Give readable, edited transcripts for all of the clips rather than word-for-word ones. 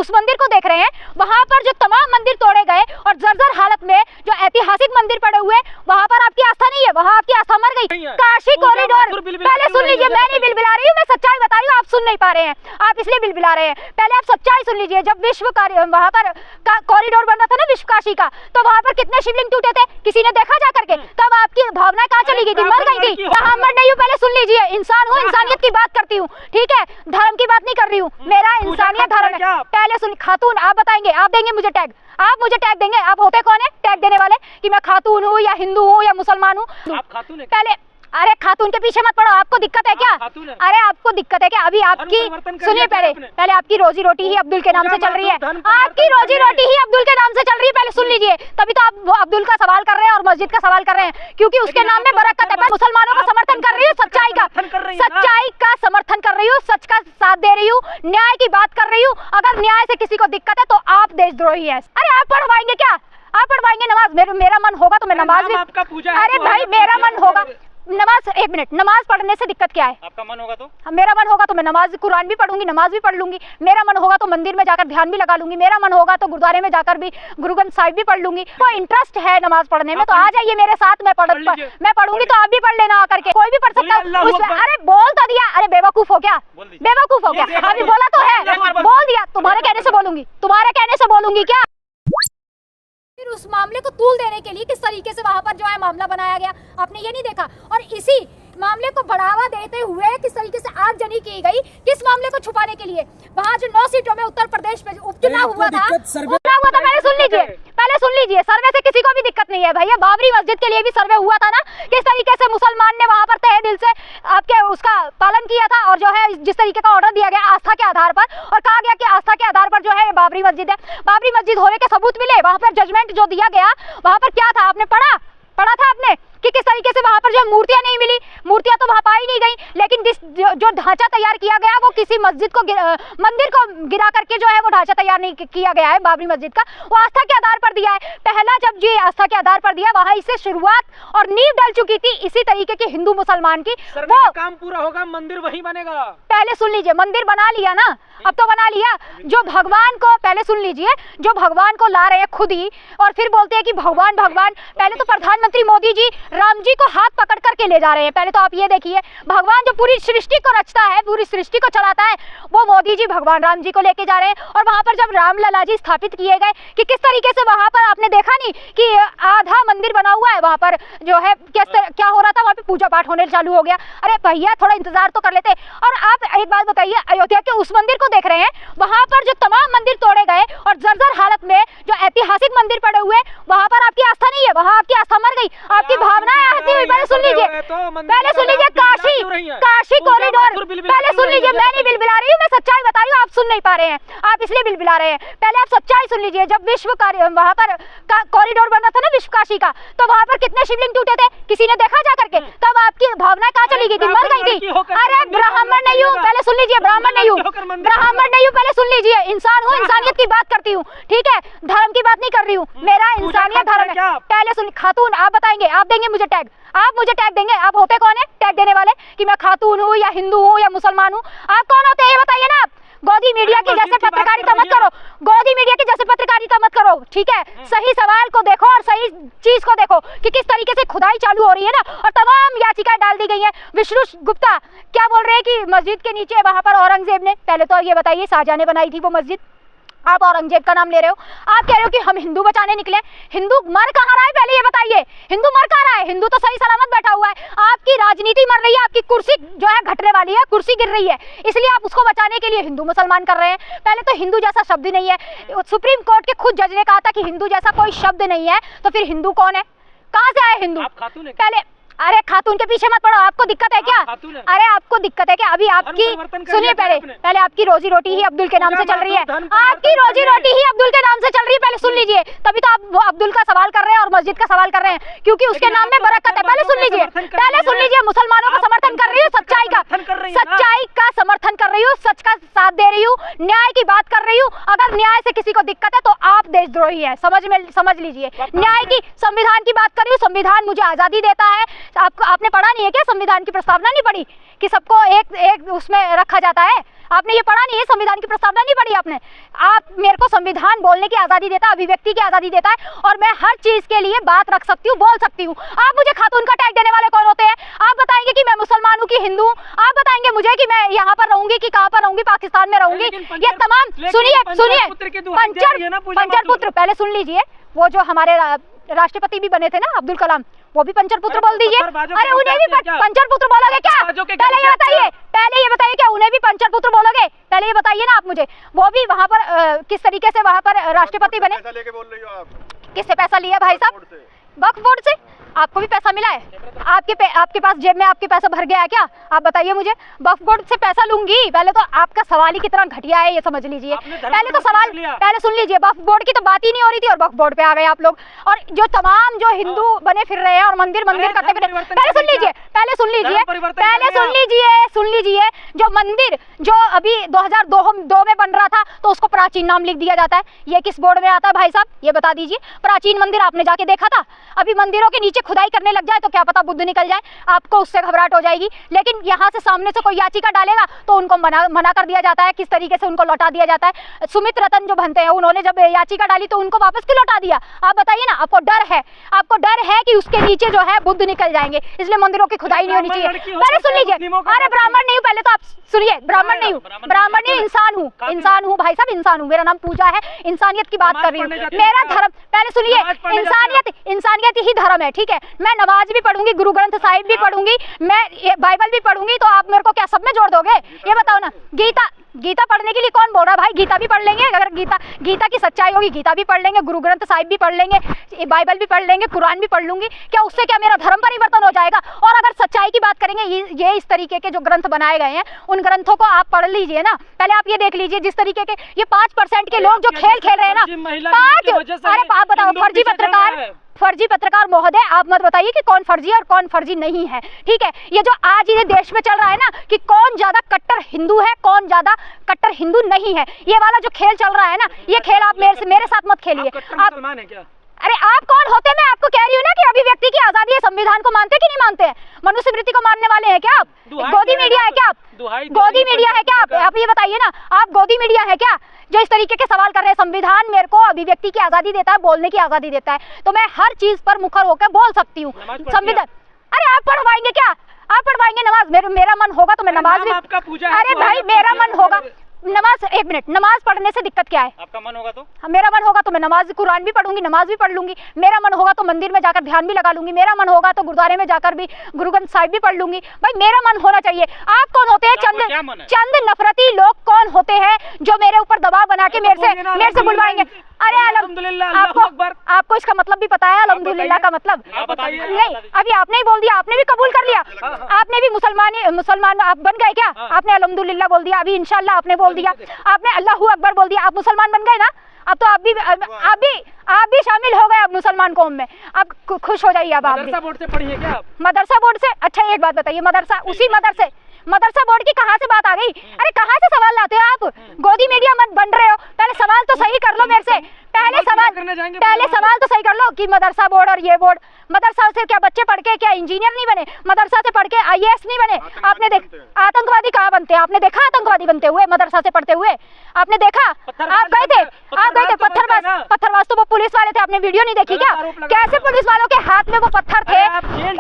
उस मंदिर को देख रहे हैं, वहाँ पर जो तमाम मंदिर तोड़े गए और जर्जर हालत में जो ऐतिहासिक मंदिर पड़े हुए, वहाँ पर आपकी आस्था नहीं है, वहाँ आपकी आस्था मर गई। काशी कॉरिडोर, पहले सुन लीजिए, मैं नहीं बिलबिला रही हूँ, मैं सच्चाई बता रही हूँ, आप सुन नहीं पा रहे हैं, आप इसलिए बिलबिला रहे हैं। पहले आप सच्चाई सुन लीजिए। जब विश्व वहाँ पर कॉरिडोर बन रहा था ना विश्व काशी का, तो वहाँ पर कितने शिवलिंग टूटे थे, किसी ने देखा जा करके? तब आपकी भावनाएं कहाँ चली गई थी? मर गई थी। यहाँ मर नहीं हूँ, पहले सुन लीजिए। इंसान हूँ, इंसानियत की बात करती हूँ, ठीक है, धर्म की बात नहीं कर रही हूँ। मेरा इंसानियत धर्म है। पहले सुन, खातून आप बताएंगे, आप देंगे मुझे टैग, आप मुझे टैग देंगे। आप होते कौन है टैग देने वाले कि मैं खातून हूँ या हिंदू हूँ या मुसलमान हूँ? आप खातून है? पहले अरे खातून के पीछे मत पड़ो, आपको दिक्कत है क्या? अरे आपको दिक्कत है क्या? अभी आपकी सुनिए, पहले आपकी रोजी रोटी ही अब्दुल के नाम से चल रही है, आपकी रोजी रोटी ही अब्दुल के नाम से चल रही है। पहले सुन लीजिए, तभी तो आप अब्दुल का सवाल कर रहे हैं और मस्जिद का सवाल कर रहे हैं, क्योंकि उसके नाम में बरकत है। मुसलमानों का समर्थन कर रही हूँ, सच्चाई का समर्थन कर रही हूँ, सच का साथ दे रही हूँ, न्याय की बात कर रही हूँ। अगर न्याय से किसी को दिक्कत है तो आप देशद्रोही है। अरे आप पढ़वाएंगे क्या? आप पढ़वाएंगे नमाज? मेरा मन होगा तो मैं नमाज भी, अरे भाई मेरा मन होगा नमाज, एक मिनट, नमाज पढ़ने से दिक्कत क्या है? आपका मन होगा तो? मेरा मन होगा तो मैं नमाज, कुरान भी पढ़ूंगी, नमाज भी पढ़ लूंगी। मेरा मन होगा तो मंदिर में जाकर ध्यान भी लगा लूंगी। मेरा मन होगा तो गुरुद्वारे में जाकर भी गुरु ग्रंथ साहिब भी पढ़ लूंगी। कोई इंटरेस्ट है नमाज पढ़ने में तो आ जाइए मेरे साथ, मैं पढ़ूंगी तो आप भी पढ़ लेना आकर के। कोई भी पढ़ सकता है। अरे बोल तो दिया, अरे बेवकूफ हो क्या? बेवकूफ हो क्या? अभी बोला तो है, बोल दिया। तुम्हारे कहने से बोलूंगी, तुम्हारे कहने से बोलूंगी क्या? फिर उस मामले को तूल देने के लिए किस तरीके से वहां पर जो है मामला बनाया गया, आपने ये नहीं देखा? और इसी मामले को बढ़ावा देते हुए किस तरीके से आगजनी की गई, किस मामले को छुपाने के लिए? वहाँ जो 9 सीटों में उत्तर प्रदेश में उपचुनाव हुआ था, पहले सुन लीजिए, सर्वे से किसी को भी दिक्कत नहीं है भैया। बाबरी मस्जिद के लिए भी सर्वे हुआ था ना, किस तरीके से मुसलमान ने वहाँ पर तहे दिल से आपके उसका पालन किया था, और जो है जिस तरीके का ऑर्डर दिया गया आस्था के आधार पर, और कहा गया कि आस्था के आधार पर जो है बाबरी मस्जिद है। बाबरी मस्जिद होने के सबूत मिले, वहाँ पर जजमेंट जो दिया गया, वहाँ पर क्या था? आपने पढ़ा था आपने कि किस तरीके से वहां पर जो मूर्तियां नहीं मिली, मूर्तियां तो वहां पाई नहीं गई, लेकिन जो ढांचा तैयार किया गया वो किसी मस्जिद को मंदिर को गिरा करके जो है वो ढांचा तैयार नहीं किया गया है बाबरी मस्जिद का, वो आस्था के आधार पर दिया है। पहला जब ये आस्था के आधार पर दिया, वहां इससे शुरुआत और नींव डल चुकी थी इसी तरीके की हिंदू मुसलमान की। वो काम पूरा होगा, मंदिर वही बनेगा। पहले सुन लीजिए, मंदिर बना लिया ना, अब तो बना लिया। जो भगवान को, पहले सुन लीजिए, जो भगवान को ला रहे हैं खुद ही और फिर बोलते हैं कि भगवान भगवान। पहले तो प्रधानमंत्री मोदी जी राम जी को हाथ पकड़ करके ले जा रहे हैं। पहले तो आप ये देखिए, भगवान जो पूरी सृष्टि को रचता है, पूरी सृष्टि को चलाता है, वो मोदी जी भगवान राम जी को लेके जा रहे हैं। और वहां पर जब रामलला जी स्थापित किए गए कि किस तरीके से वहां पर आपने देखा नहीं कि आधा मंदिर बना हुआ है, वहां पर जो है क्या हो रहा था, वहां पे पूजा पाठ होने चालू हो गया। अरे भैया थोड़ा इंतजार तो कर लेते। और आप एक बात बताइए, अयोध्या के उस मंदिर को देख रहे हैं, वहां पर जो तमाम मंदिर तोड़े गए और जर्जर हालत में जो ऐतिहासिक मंदिर पड़े हुए, वहां पर आपकी आस्था नहीं है, वहां आपकी आस्था मर गई, आपकी भावनाएं आती हुई। पहले सुन लीजिए, काशी कॉरिडोर, पहले सुन लीजिए, मैं नहीं बिलबिला रही हूँ, मैं सच्चाई बता रही हूँ, आप सुन नहीं पा रहे हैं, आप इसलिए बिलबिला रहे हैं। पहले आप सच्चाई सुन लीजिए। जब वहां पर कॉरिडोर बन रहा था ना विश्व काशी का, तो वहां पर कितने शिवलिंग टूटे थे, किसी ने देखा जा करके? तब आपकी भावनाएं कहाँ चली गई थी? मर गई थी। अरे ब्राह्मण नहीं हूँ, पहले सुन लीजिए, ब्राह्मण नहीं हूँ, पहले सुन लीजिए। इंसान हूँ, इंसानियत की बात करती हूँ, ठीक है, धर्म की बात नहीं कर रही हूँ। मेरा इंसानियत धर्म है। पहले सुन, खातून आप बताएंगे, आप देंगे मुझे टैग, आप मुझे टैग देंगे। आप होते कौन है टैग देने वाले कि मैं खातून हूँ या हिंदू हूँ या मुसलमान हूँ? आप कौन होते हैं ये बताइए ना। आप गोदी मीडिया की जैसे पत्रकारिता मत करो, गोदी मीडिया की जैसे पत्रकारिता मत करो, ठीक है। सही सवाल को देखो और सही चीज को देखो कि किस तरीके से खुदाई चालू हो रही है ना, और तमाम याचिकाएं डाल दी गई हैं। विष्णु गुप्ता क्या बोल रहे हैं कि मस्जिद के नीचे वहां पर औरंगजेब ने, पहले तो ये बताइए, शाहजहां ने बनाई थी वो मस्जिद, आप औरंगजेब का नाम ले रहे हो। आप कह रहे हो कि हम हिंदू बचाने निकले। हिंदू मर कहाँ रहा है पहले ये बताइए, हिंदू मर कहाँ रहा है? हिंदू तो सही सलामत बैठा हुआ है। आपकी राजनीति मर रही है, आपकी कुर्सी जो है घटने वाली है, कुर्सी गिर रही है, इसलिए आप उसको बचाने के लिए हिंदू मुसलमान कर रहे हैं। पहले तो हिंदू जैसा शब्द ही नहीं है, सुप्रीम कोर्ट के खुद जज ने कहा था कि हिंदू जैसा कोई शब्द नहीं है, तो फिर हिंदू कौन है? कहाँ से आए हिंदू? पहले अरे खातून के पीछे मत पड़ो, आपको दिक्कत है क्या? अरे आपको दिक्कत है क्या? अभी आपकी सुनिए, पहले आपकी रोजी रोटी ही अब्दुल के नाम से चल रही है, आपकी रोजी रोटी ही अब्दुल के नाम से चल रही है। पहले सुन लीजिए, तभी तो आप अब्दुल का सवाल कर रहे हैं और मस्जिद का सवाल कर रहे हैं, क्योंकि उसके नाम में बरकत है। पहले सुन लीजिए, मुसलमानों का समर्थन कर रही हूँ, सच्चाई का समर्थन कर रही हूँ, सच का साथ दे रही हूँ, न्याय की बात कर रही हूँ। अगर न्याय से किसी को दिक्कत है तो आप देशद्रोही है, समझ लीजिए। न्याय की, संविधान की बात कर रही हूँ, संविधान मुझे आजादी देता है। आपने पढ़ा नहीं है क्या? संविधान की प्रस्तावना नहीं पढ़ी कि सबको एक उसमें रखा जाता है? आपने ये पढ़ा नहीं है, संविधान की प्रस्तावना नहीं पढ़ी आपने। आप मेरे को संविधान बोलने की आजादी देता है, अभिव्यक्ति की आजादी देता है, और मैं हर चीज के लिए बात रख सकती हूँ, बोल सकती हूँ। आप मुझे खातून का टैग देने वाले कौन होते हैं? आप बताएंगे कि मैं मुसलमान हूँ कि हिंदू? आप बताएंगे मुझे कि मैं यहाँ पर रहूंगी कि कहाँ पर रहूंगी, पाकिस्तान में रहूंगी? ये तमाम सुनिए पंचर पुत्र, पहले सुन लीजिए। वो जो हमारे राष्ट्रपति भी बने थे ना, अब्दुल कलाम, वो भी पंचर पुत्र बोल दीजिए। अरे उन्हें भी पंचर पुत्र बोलोगे क्या? पहले ये बताइए क्या उन्हें भी पंचर पुत्र बोलोगे? पहले ये बताइए ना आप मुझे। वो भी वहाँ पर किस तरीके से वहाँ पर राष्ट्रपति बने? पैसा लेके बोल रही हो आप? किससे पैसा लिया भाई साहब? वक्फ बोर्ड से। आपको भी पैसा मिला है? आपके पास जेब में आपके पैसा भर गया है क्या? आप बताइए मुझे। वक्फ बोर्ड से पैसा लूंगी? पहले तो आपका सवाल ही कितना घटिया है, ये समझ लीजिए। पहले तो सवाल पहले सुन लीजिए। वक्फ बोर्ड की तो बात ही नहीं हो रही थी और वक्फ बोर्ड पे आ गए आप लोग। और जो तमाम जो हिंदू बने फिर रहे हैं और मंदिर करते फिर, पहले सुन लीजिए। जो मंदिर जो अभी 2002 में बन रहा था तो उसको प्राचीन नाम लिख दिया जाता है। ये किस बोर्ड में आता है भाई साहब? ये बता दीजिए। प्राचीन मंदिर आपने जाके देखा था? अभी मंदिरों के नीचे खुदाई करने लग जाए तो क्या पता बुद्ध निकल जाए, आपको उससे घबराहट हो जाएगी। लेकिन यहाँ से सामने से कोई याचिका डालेगा तो उनको मना कर दिया जाता है, किस तरीके से उनको लौटा दिया जाता है। सुमित रतन जो बनते हैं, उन्होंने जब याचिका डाली तो उनको वापस क्यों लौटा दिया? आप बताइए ना। आपको डर है कि उसके नीचे जो है बुद्ध निकल जाएंगे, इसलिए मंदिरों की खुदाई नहीं होनी चाहिए। पहले सुन लीजिए। अरे ब्राह्मण नहीं हूँ, पहले तो आप सुनिए। ब्राह्मण नहीं हूँ, इंसान हूँ भाई साहब, इंसान हूँ। मेरा नाम पूजा है, इंसानियत की बात कर रही हूँ। मेरा धर्म, पहले सुनिए, इंसानियत ही धर्म है, ठीक है। मैं नमाज भी पढ़ूंगी, गुरु ग्रंथ साहिब भी पढ़ूंगी, मैं बाइबल भी पढ़ूंगी, तो आप मेरे को क्या सब में जोड़ दोगे? ये बताओ ना। गीता पढ़ने के लिए कौन बोल रहा है भाई? गीता भी पढ़ लेंगे, अगर गीता की सच्चाई होगी, गीता भी पढ़ लेंगे, गुरु ग्रंथ साहिब भी पढ़ लेंगे, बाइबल भी पढ़ लेंगे, कुरान भी पढ़ लूंगी। क्या उससे क्या मेरा धर्म परिवर्तन हो जाएगा? और अगर सच्चाई की बात करेंगे, ये इस तरीके के जो ग्रंथ बनाए गए हैं, उन ग्रंथों को आप पढ़ लीजिए ना। पहले आप ये देख लीजिए, जिस तरीके के ये 5% के लोग जो खेल खेल रहे हैं ना, अरे आप बताओ, फर्जी पत्रकार महोदय, आप मत बताइए कि कौन फर्जी है और कौन फर्जी नहीं है, ठीक है। ये जो आज ये देश में चल रहा है ना कि कौन ज्यादा कट्टर हिंदू है, कौन ज्यादा कट्टर हिंदू नहीं है, ये वाला जो खेल चल रहा है ना, ये खेल आप मेरे साथ मत खेलिए। आप अरे आप कौन होते हैं? मैं आपको कह रही हूँ ना कि अभिव्यक्ति की आजादी है, संविधान को मानते कि नहीं मानते हैं? मनुस्मृति को मानने वाले हैं क्या आप? गोदी मीडिया है क्या आप? गोदी मीडिया है क्या आप ये बताइए ना। आप गोदी मीडिया है क्या जो इस तरीके के सवाल कर रहे हैं? संविधान मेरे को अभिव्यक्ति की आजादी देता है, बोलने की आजादी देता है, तो मैं हर चीज पर मुखर होकर बोल सकती हूँ। संविधान, अरे आप पढ़वाएंगे क्या? आप पढ़वाएंगे नमाज? मेरा मन होगा तो मैं नमाज भी, अरे भाई मेरा मन होगा नमाज, एक मिनट, नमाज पढ़ने से दिक्कत क्या है? आपका मन होगा तो? मेरा मन होगा तो मैं नमाज, कुरान भी पढ़ूंगी, नमाज भी पढ़ लूंगी। मेरा मन होगा तो मंदिर में जाकर ध्यान भी लगा लूंगी। मेरा मन होगा तो गुरुद्वारे में जाकर भी गुरु ग्रंथ साहिब भी पढ़ लूंगी। भाई मेरा मन होना चाहिए। आप कौन होते हैं? चंद नफरती लोग कौन होते हैं जो मेरे ऊपर दबाव बना के मेरे से बुलवाएंगे? अरे आपको इसका मतलब भी पता है? अल्हम्दुलिल्लाह का मतलब नहीं, अभी आपने ही बोल दिया, आपने भी कबूल कर लिया। आपने भी मुसलमान आप बन गए क्या? आपने अल्हम्दुलिल्लाह बोल दिया, अभी इंशाल्लाह आपने बोल दिया, आपने अल्लाहू अकबर बोल दिया, आप मुसलमान बन गए ना। अब तो आप भी शामिल हो गए अब मुसलमान कौम में। अब खुश हो जाइए। अब आप मदरसा बोर्ड से पढ़ी है क्या आप? मदरसा बोर्ड से? अच्छा एक बात बताइए, मदरसा बोर्ड की कहाँ से बात आ गई? अरे कहाँ से सवाल लाते हो आप? गोदी मीडिया मत बन रहे हो। पहले सवाल तो सही कर लो मेरे से। पहले सवाल तो सही कर लो कि मदरसा बोर्ड और ये बोर्ड, मदरसा से क्या बच्चे पढ़ के क्या इंजीनियर नहीं बने? मदरसा से पढ़ के IAS नहीं बने? आपने आतंकवादी कहाँ बनते हैं? आपने देखा आतंकवादी बनते हुए मदरसा से पढ़ते हुए? आपने देखा? आप गए थे पत्थरबाज तो वो पुलिस वाले थे, आपने वीडियो नहीं देखी क्या? कैसे पुलिस वालों के हाथ में वो पत्थर थे,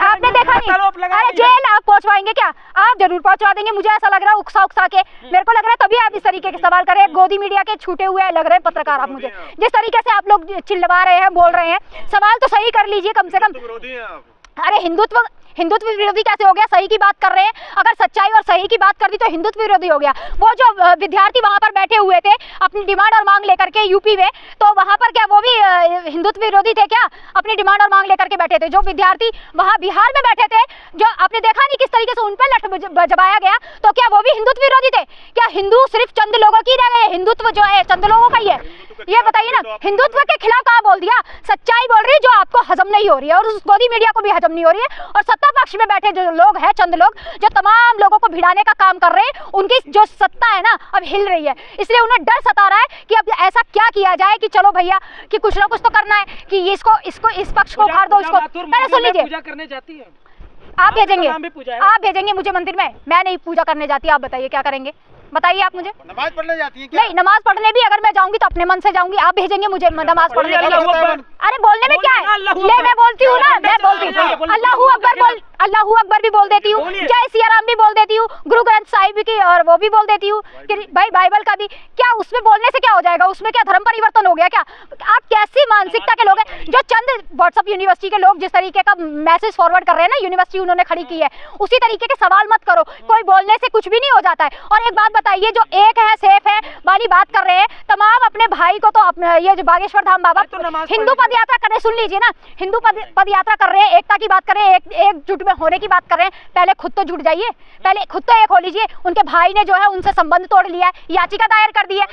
आपने देखा नहीं? अरे जेल आप पहुंचवाएंगे क्या? आप जरूर पहुंचवा देंगे, मुझे ऐसा लग रहा है, उकसा के मेरे को लग रहा है, तभी आप इस तरीके के सवाल कर रहे हैं। गोदी मीडिया के छूटे हुए लग रहे हैं पत्रकार आप मुझे, जिस तरीके से आप लोग चिल्लवा रहे हैं, बोल रहे हैं। सवाल तो सही कर लीजिए कम से कम। अरे हिंदुत्व विरोधी कैसे हो गया? सही की बात कर रहे हैं, अगर सच्चाई और सही की बात कर दी तो हिंदुत्व विरोधी हो गया। वो जो विद्यार्थी वहां पर बैठे हुए थे अपनी डिमांड और मांग लेकर के यूपी में, तो वहां पर क्या वो भी हिंदुत्व विरोधी थे क्या? अपनी डिमांड और मांग लेकर के बैठे थे। जो विद्यार्थी वहां बिहार में बैठे थे, जो आपने देखा नहीं किस तरीके से उन पर लठ बजवाया गया, तो क्या वो भी हिंदुत्व विरोधी थे? क्या हिंदू सिर्फ चंद लोगों की रह गए? हिंदुत्व जो है चंद लोगों का ही है? ये बताइए ना, हिंदुत्व के खिलाफ कहाँ बोल दिया? सच्चाई बोल रही है जो आपको हजम नहीं हो रही है, और उस गोदी मीडिया को भी हजम नहीं हो रही है। और सत्ता पक्ष में बैठे जो लोग हैं, चंद लोग जो तमाम लोगों को भिड़ाने का काम कर रहे हैं, उनकी जो सत्ता है ना अब हिल रही है, इसलिए उन्हें डर सता रहा है कि अब ऐसा क्या किया जाए कि चलो भैया कि कुछ ना कुछ तो करना है कि इसको इस पक्ष को उखाड़ दो, इसको। पहले सुन लीजिए, पूजा करने जाती है आप भेजेंगे मुझे मंदिर में? मैं नहीं पूजा करने जाती, आप बताइए क्या करेंगे? बताइए आप मुझे। नमाज पढ़ने जाती है क्या? नहीं, नमाज पढ़ने भी अगर मैं जाऊंगी तो अपने मन से जाऊंगी, आप भेजेंगे मुझे नमाज पढ़ने के लिए? अरे बोलने में क्या है, ले मैं बोलती हूँ ना, मैं बोलती हूँ अल्लाहू अकबर बोल, अल्लाहू अकबर भी बोल देती हूँ, जय सिया राम भी बोल देती हूँ, गुरु ग्रंथ साहिब की और वो भी बोल देती हूँ कि भाई बाइबल का भी। क्या उसमें बोलने से क्या हो जाएगा, उसमें क्या धर्म परिवर्तन हो गया क्या? आप कैसी मानसिकता के लोग हैं? जो चंद व्हाट्सएप यूनिवर्सिटी के लोग जिस तरीके का मैसेज फॉरवर्ड कर रहे हैं ना, यूनिवर्सिटी उन्होंने खड़ी की है, उसी तरीके के सवाल मत करो। कोई बोलने से कुछ भी नहीं हो जाता है। और एक बात बताइए, जो एक है सेफ है वाली बात कर रहे हैं, तमाम अपने भाई को तो ये जो बागेश्वर धाम बाबा हिंदू पद यात्रा कर रहे हैं, सुन लीजिए ना, हिंदू पद यात्रा कर रहे हैं, एकता की बात कर रहे हैं, एकजुट में होने की बात कर रहे हैं। पहले खुद तो जुट जाइए, पहले खुद तो एक हो लीजिए। उनके भाई ने जो है उनसे संबंध तोड़ लिया है, याचिका दायर कर दी है।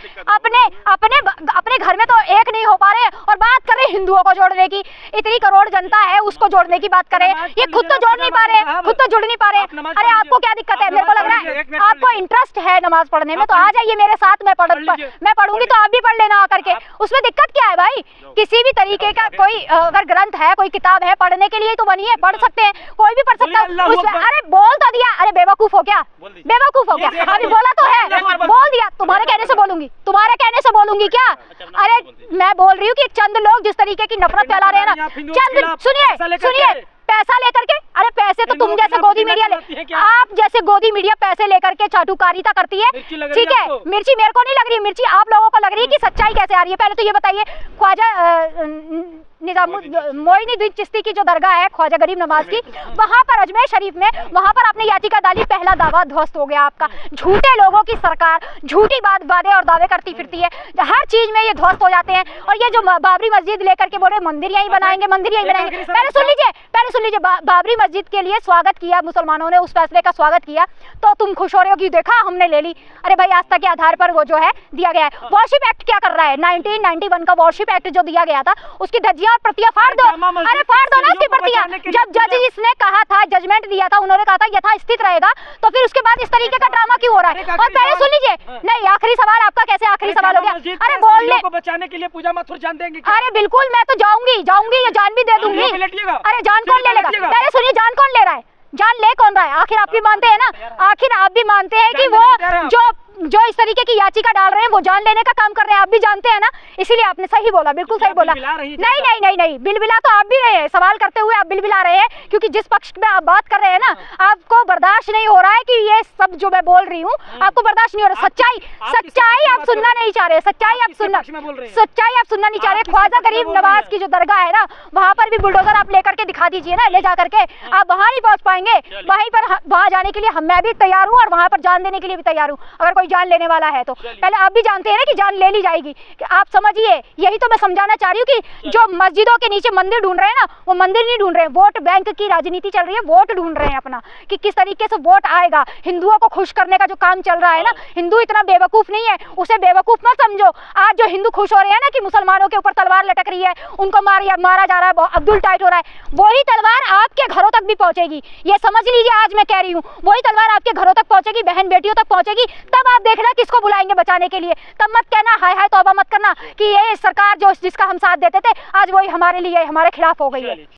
अपने घर में तो एक नहीं हो पा रहे और बात कर रहे हैं हिंदुओं को जोड़ने की। इतनी करोड़ जनता है, उसको जोड़ने की बात कर रहे हैं, ये खुद तो जोड़ नहीं पा रहे, खुद तो जुड़ नहीं पा रहे। अरे आपको क्या दिक्कत है? मेरे को लग रहा है आपको इंटरेस्ट है नमाज पढ़ने में, तो आ जाइए मेरे साथ, मैं पढ़ूंगी तो आप भी पढ़ लेना आकर के। उसमें दिक्कत क्या है भाई? किसी भी तरीके का कोई अगर ग्रंथ है, कोई किताब है, पढ़ने के लिए तो बनिए, पढ़ सकते हैं, कोई भी पढ़ सकता है उसमें। अरे बोल तो दिया, अरे बेवकूफ हो क्या? बेवकूफ हो क्या? अभी बोला तो है, बोल दिया। तुम्हारे कहने से बोलूंगी, तुम्हारे कहने से बोलूंगी क्या? अरे मैं बोल रही हूँ कि चंद लोग जिस तरीके की नफरत फैला रहे हैं ना, चंद सुनिए पैसा लेकर के, अरे पैसे तो तुम जैसे गोदी मीडिया आप जैसे गोदी मीडिया पैसे लेकर के चाटुकारिता करती है, ठीक है? मिर्ची मेरे को नहीं लग रही है, मिर्ची आप लोगों को लग रही है कि सच्चाई कैसे आ रही है। पहले तो ये बताइए, ख्वाजा मोइनुद्दीन चिश्ती की जो दरगाह है ख्वाजा गरीब नवाज की, वहाँ पर अजमेर शरीफ में, वहाँ पर आपने याचिका डाली, पहला दावा ध्वस्त हो गया आपका। झूठे लोगों की सरकार झूठी वादे और दावे करती फिरती है, हर चीज में ये ध्वस्त हो जाते हैं। और ये जो बाबरी मस्जिद लेकर के बोल रहे मंदिर यहीं बनाएंगे, मंदिर यहीं बनाएंगे, पहले सुन लीजिए, बाबरी मस्जिद के लिए स्वागत किया मुसलमानों ने, उस फैसले का स्वागत किया, तो तुम खुश हो रहे हो कि देखा हमने ले ली। अरे भाई आस्था के आधार पर वो जो है दिया गया है। वॉरशिप एक्ट क्या कर रहा है? 1991 का वॉरशिप एक्ट जो दिया गया था, उसकी धज्जियां और प्रतियां फाड़ दो। अरे फाड़ दो ना उसकी प्रतियां। जब जज इसने कहा था, जजमेंट दिया था, उन्होंने कहा था यथास्थित रहेगा, तो फिर उसके बाद इस तरीके का ड्रामा क्यों हो रहा है? और पहले सुन लीजिए, नहीं आखिरी सवाल आपका कैसे आखिरी सवाल हो गया? अरे बोलने को बचाने के लिए पूजा मत जान देंगे? अरे बिल्कुल, मैं तो जाऊंगी, जान भी दे दूंगी। अरे जान कौन ले लेगा? पहले सुनिए, जान कौन ले रहा है? जान ले कौन रहा है? आखिर आप भी मानते हैं ना, आखिर आप भी मानते हैं कि वो जो इस तरीके की याचिका डाल रहे हैं वो जान लेने का काम कर रहे हैं, आप भी जानते हैं ना, इसीलिए आपने सही बोला, बिल्कुल सही बोला। नहीं, बिलबिला तो आप भी रहे हैं, सवाल करते हुए आप बिलबिला रहे हैं, क्योंकि जिस पक्ष में आप बात कर रहे हैं ना, आपको बर्दाश्त नहीं हो रहा है कि ये सब जो मैं बोल रही हूँ आपको बर्दाश्त नहीं हो रहा। सच्चाई आप सुनना नहीं चाह रहे, सच्चाई आप सुनना नहीं चाह रहे। ख्वाजा गरीब नवाज की जो दरगाह है ना, वहाँ पर भी बुलडोजर आप लेकर के दिखा दीजिए ना, ले जा करके। आप वहाँ नहीं पहुँच पाएंगे, वहाँ जाने के लिए मैं भी तैयार हूँ और वहाँ पर जान देने के लिए भी तैयार हूँ, अगर कोई जान लेने वाला है तो। पहले आप भी जानते हैं ना कि जान ले ली जाएगी, आप समझिए। यही तो मैं समझाना चाह रही हूँ कि जो मस्जिदों के नीचे मंदिर ढूंढ रहे हैं ना, वो मंदिर नहीं ढूंढ रहे हैं, वोट बैंक की राजनीति चल रही है, वोट ढूंढ रहे हैं अपना, कि किस तरीके से वोट आएगा। हिंदुओं को खुश करने का जो काम चल रहा है ना, हिंदू इतना बेवकूफ नहीं है, उसे बेवकूफ मत समझो। आज जो हिंदू खुश हो रहे हैं ना कि मुसलमानों के ऊपर तलवार लटक रही है, उनको मारा जा रहा है, अब्दुल टाइट हो रहा है, वही तलवार आपके घरों तक भी पहुंचेगी, ये समझ लीजिए। आज मैं कह रही हूँ वही तलवार आपके घरों तक पहुंचेगी, बहन बेटियों तक पहुंचेगी, तब आप देखना किसको बुलाएंगे बचाने के लिए। तब मत कहना हाय हाय तौबा मत करना कि ये सरकार जो जिसका हम साथ देते थे आज वही हमारे लिए हमारे खिलाफ हो गई है।